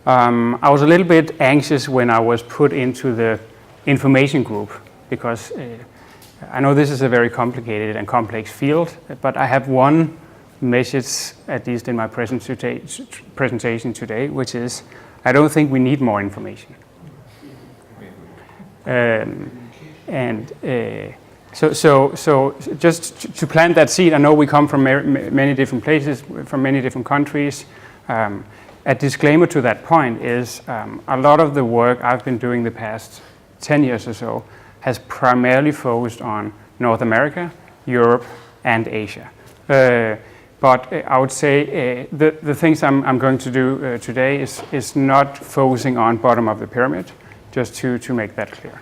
I was a little bit anxious when I was put into the information group because I know this is a very complicated and complex field, but I have one message, at least in my presentation today, which is I don't think we need more information. So just to plant that seed, I know we come from many different places, from many different countries. A disclaimer to that point is a lot of the work I've been doing the past 10 years or so has primarily focused on North America, Europe, and Asia. But I would say the things I'm going to do today is not focusing on bottom of the pyramid, just to make that clear.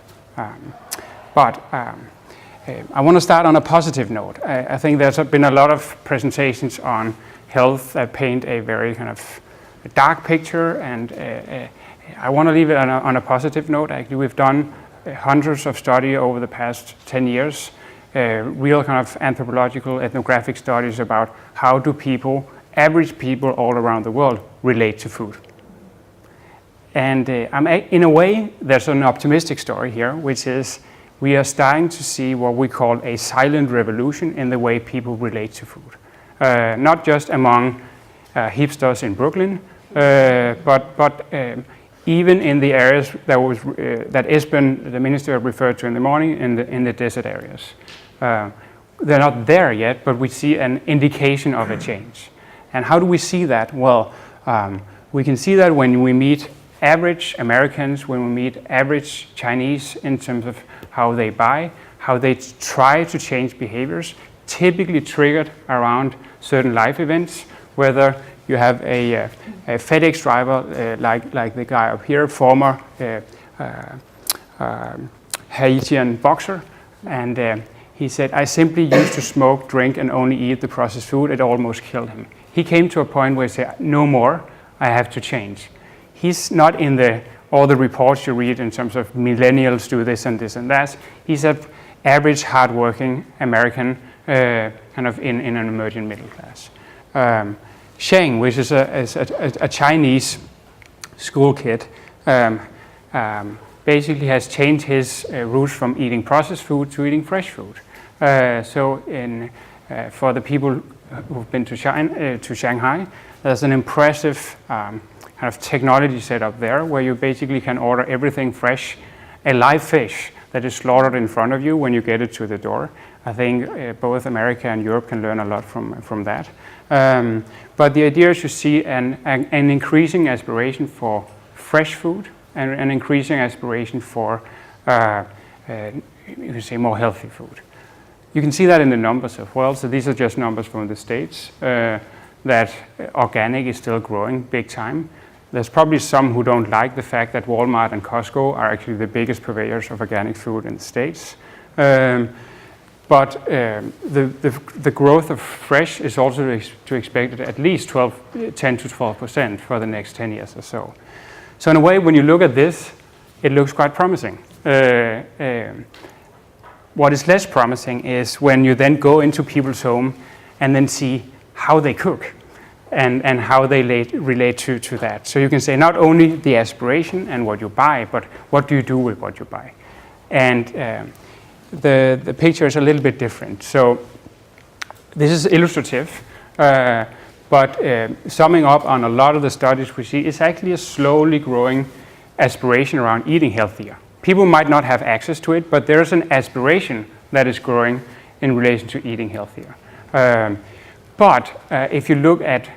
I want to start on a positive note. I think there's been a lot of presentations on health that paint a very kind of dark picture, and I want to leave it on a positive note. Actually, we've done hundreds of studies over the past 10 years, real kind of anthropological, ethnographic studies about how do people, average people all around the world, relate to food. And in a way, there's an optimistic story here, which is we are starting to see what we call a silent revolution in the way people relate to food. Not just among hipsters in Brooklyn, but even in the areas that Esben, the minister, referred to in the morning, in the desert areas. They're not there yet, but we see an indication of a change. And how do we see that? Well, we can see that when we meet average Americans, when we meet average Chinese in terms of how they buy, how they try to change behaviors, typically triggered around certain life events, whether you have a FedEx driver like the guy up here, former Haitian boxer, and he said, I simply used to smoke, drink, and only eat the processed food. It almost killed him. He came to a point where he said, no more, I have to change. He's not in all the reports you read in terms of millennials do this and this and that. He's an average, hardworking American, kind of in an emerging middle class. Sheng, which is a Chinese school kid, basically has changed his routes from eating processed food to eating fresh food. For the people who've been to Shanghai, there's an impressive kind of technology set up there where you basically can order everything fresh, a live fish that is slaughtered in front of you when you get it to the door. I think both America and Europe can learn a lot from that. But the idea is to see an increasing aspiration for fresh food and an increasing aspiration for you can say more healthy food. You can see that in the numbers as well. So these are just numbers from the States, that organic is still growing big time. There's probably some who don't like the fact that Walmart and Costco are actually the biggest purveyors of organic food in the States. But the growth of fresh is also to expect at least 10 to 12% for the next 10 years or so. So in a way, when you look at this, it looks quite promising. What is less promising is when you then go into people's home and then see how they cook and how they relate to that. So you can say not only the aspiration and what you buy, but what do you do with what you buy. And the picture is a little bit different. So this is illustrative, but summing up on a lot of the studies we see, it's actually a slowly growing aspiration around eating healthier. People might not have access to it, but there's an aspiration that is growing in relation to eating healthier. But if you look at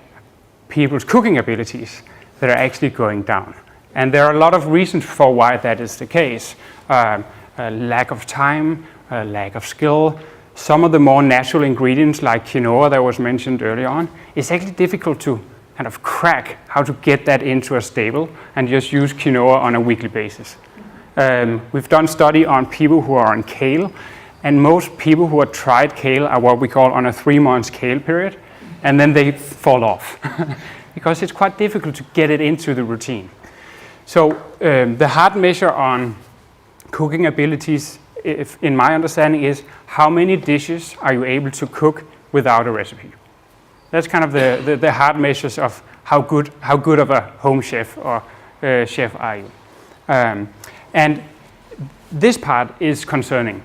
people's cooking abilities, they're actually going down. And there are a lot of reasons for why that is the case. Lack of time, lack of skill. Some of the more natural ingredients like quinoa that was mentioned earlier on, it's actually difficult to kind of crack how to get that into a stable and just use quinoa on a weekly basis. We've done study on people who are on kale, and most people who have tried kale are what we call on a 3-month kale period, and then they fall off because it's quite difficult to get it into the routine. So the hard measure on cooking abilities, in my understanding, is how many dishes are you able to cook without a recipe. That's kind of the hard measures of how good of a home chef or chef are you? And this part is concerning.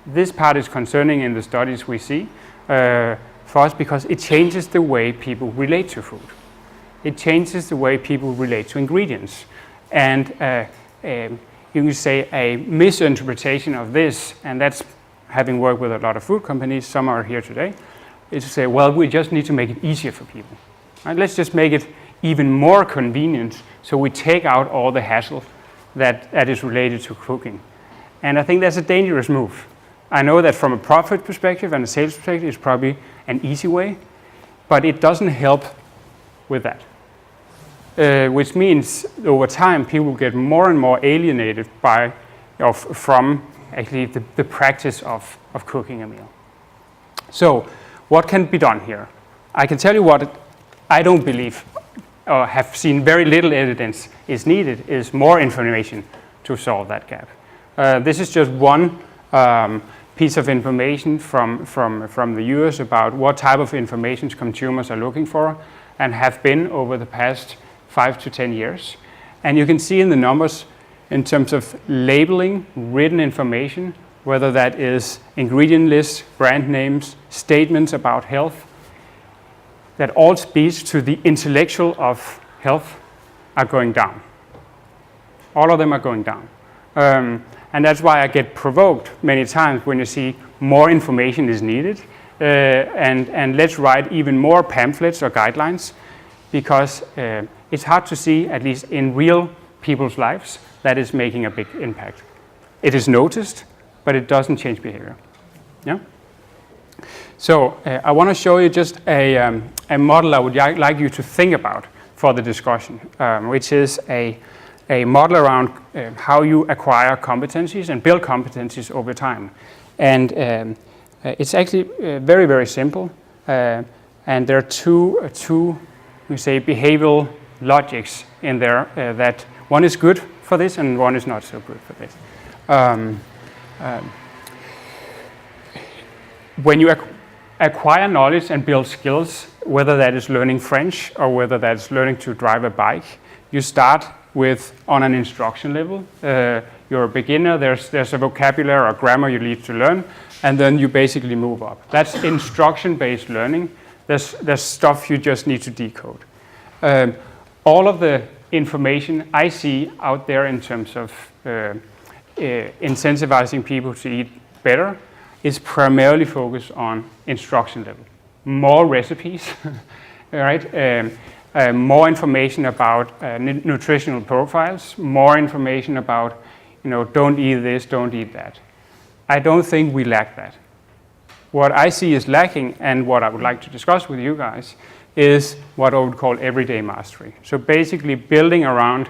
This part is concerning in the studies we see for us because it changes the way people relate to food. It changes the way people relate to ingredients. And you can say a misinterpretation of this, and that's having worked with a lot of food companies, some are here today, is to say, well, we just need to make it easier for people. Right? Let's just make it even more convenient so we take out all the hassle that is related to cooking. And I think that's a dangerous move. I know that from a profit perspective and a sales perspective, it's probably an easy way, but it doesn't help with that. Which means over time, people get more and more alienated from actually the practice of cooking a meal. So what can be done here? I can tell you what I don't believe or have seen very little evidence is needed is more information to solve that gap. This is just one piece of information from the US about what type of information consumers are looking for and have been over the past 5 to 10 years. And you can see in the numbers in terms of labeling, written information, whether that is ingredient lists, brand names, statements about health, that all speaks to the intellectual of health are going down. All of them are going down. And that's why I get provoked many times when you see more information is needed and let's write even more pamphlets or guidelines because it's hard to see, at least in real people's lives, that is making a big impact. It is noticed, but it doesn't change behavior. Yeah? So I want to show you just a model I would like you to think about for the discussion, which is a model around how you acquire competencies and build competencies over time. And it's actually very, very simple. And there are two we say, behavioral logics in there that one is good for this and one is not so good for this. When you acquire knowledge and build skills, whether that is learning French or whether that's learning to drive a bike, you start with on an instruction level. You're a beginner, there's a vocabulary or grammar you need to learn, and then you basically move up. That's instruction-based learning. There's stuff you just need to decode. All of the information I see out there in terms of incentivizing people to eat better is primarily focused on instruction level. More recipes, right? More information about nutritional profiles, more information about, don't eat this, don't eat that. I don't think we lack that. What I see is lacking, and what I would like to discuss with you guys, is what I would call everyday mastery. So basically building around,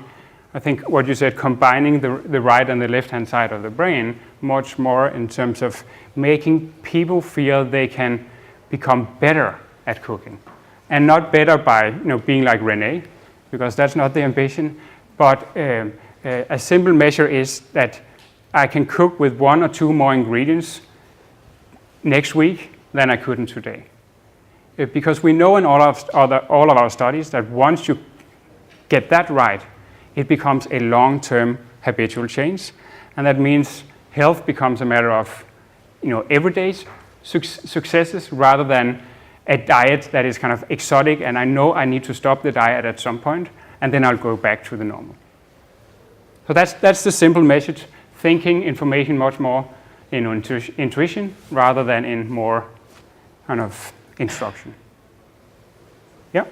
I think what you said, combining the right and the left-hand side of the brain much more in terms of making people feel they can become better at cooking. And not better by being like ReD, because that's not the ambition, but a simple measure is that I can cook with 1 or 2 more ingredients next week than I couldn't today. Because we know in all of our studies that once you get that right, it becomes a long-term habitual change, and that means health becomes a matter of everyday successes rather than a diet that is kind of exotic, and I know I need to stop the diet at some point, and then I'll go back to the normal. So that's the simple message: thinking information much more in intuition rather than in more kind of instruction. Yeah.